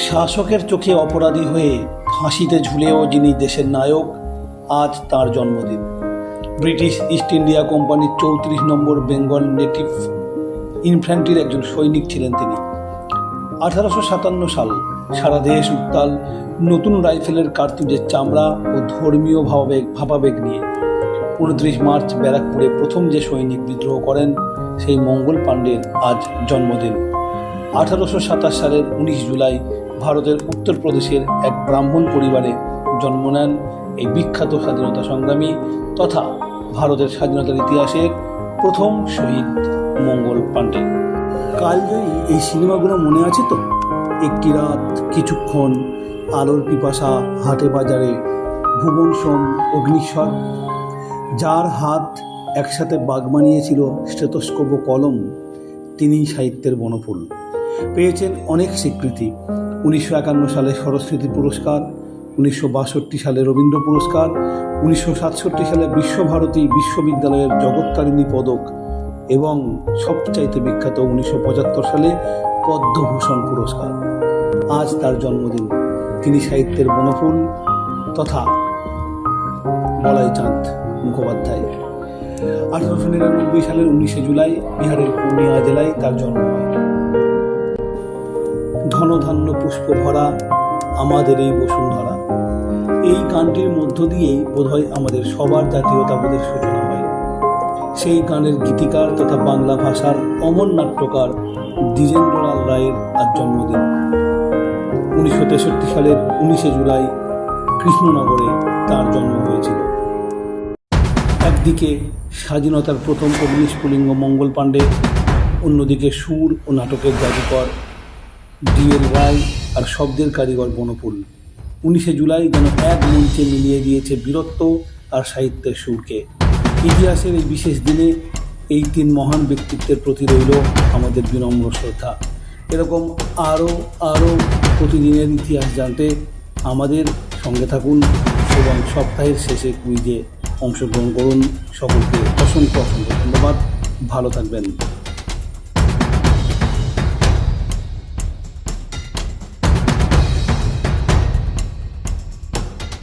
শাসকের চোখে অপরাধী হয়ে ফাঁসিতে ঝুলেও যিনি দেশের নায়ক, আজ তার জন্মদিন। ব্রিটিশ ইস্ট ইন্ডিয়া কোম্পানির 34 নম্বর বেঙ্গল নেটিভ ইনফ্যান্ট্রির একজন সৈনিক ছিলেন তিনি। 1857 সাল, সারা দেশ উত্তাল নতুন রাইফেলের কার্তুজের চামড়া ও ধর্মীয় ভাবাবেগ নিয়ে। 29 মার্চ ব্যারাকপুরে প্রথম যে সৈনিক বিদ্রোহ করেন, সেই মঙ্গল পাণ্ডের আজ জন্মদিন। 1827 সালের 19 জুলাই ভারতের উত্তরপ্রদেশের এক ব্রাহ্মণ পরিবারে জন্ম নেন এই বিখ্যাত স্বাধীনতা সংগ্রামী তথা ভারতের স্বাধীনতার ইতিহাসের প্রথম শহীদ মঙ্গল পাণ্ডে। কালজয়ী এই সিনেমাগুলো মনে আছে তো? একটি রাত, কিছুক্ষণ, আলোর পিপাসা, হাটে বাজারে, ভুবন সোম, অগ্নিস্বর। যার হাত একসাথে বাগ বানিয়েছিল স্টেথোস্কোপ ও কলম, তিনি সাহিত্যের বনফুল। পেয়েছেন অনেক স্বীকৃতি। 1951 সালে সরস্বতী পুরস্কার, 1962 সালে রবীন্দ্র পুরস্কার, 1967 সালে বিশ্বভারতী বিশ্ববিদ্যালয়ের জগত্তারিণী পদক এবং সবচাইতে বিখ্যাত 1975 সালে পদ্মভূষণ পুরস্কার। আজ তার জন্মদিন। তিনি সাহিত্যের বনফুল তথা বলাই চাঁদ মুখোপাধ্যায়। 1899 সালের 19 জুলাই বিহারের পূর্ণিয়া জেলায় তার জন্ম হয়। ধনধান্য পুষ্প ভরা আমাদের এই বসুন্ধরা, এই গানটির মধ্য দিয়েই বোধহয় আমাদের সবার জাতীয়তাবোধের সূচনা হয়। সেই গানের গীতিকার তথা বাংলা ভাষার অমর নাট্যকার দ্বিজেন্দ্রলাল রায়ের আজ জন্মদিন। 1963 সালের 19 জুলাই কৃষ্ণনগরে তার জন্ম হয়েছিল। একদিকে স্বাধীনতার প্রথম অগ্নিস্ফুলিঙ্গ মঙ্গল পাণ্ডে, অন্যদিকে সুর ও নাটকের জাদুকর DL রায় আর শব্দের কারিগর বনফুল। 19 জুলাই যেন এক মঞ্চে মিলিয়ে দিয়েছে বীরত্ব আর সাহিত্যের সুরকে। ইতিহাসের এই বিশেষ দিনে এই তিন মহান ব্যক্তিত্বের প্রতি রইল আমাদের বিনম্র শ্রদ্ধা। এরকম আরও প্রতিদিনের ইতিহাস জানতে আমাদের সঙ্গে থাকুন এবং সপ্তাহের শেষে কুইজে অংশগ্রহণ করুন। সকলকে অসংখ্য ধন্যবাদ। ভালো থাকবেন।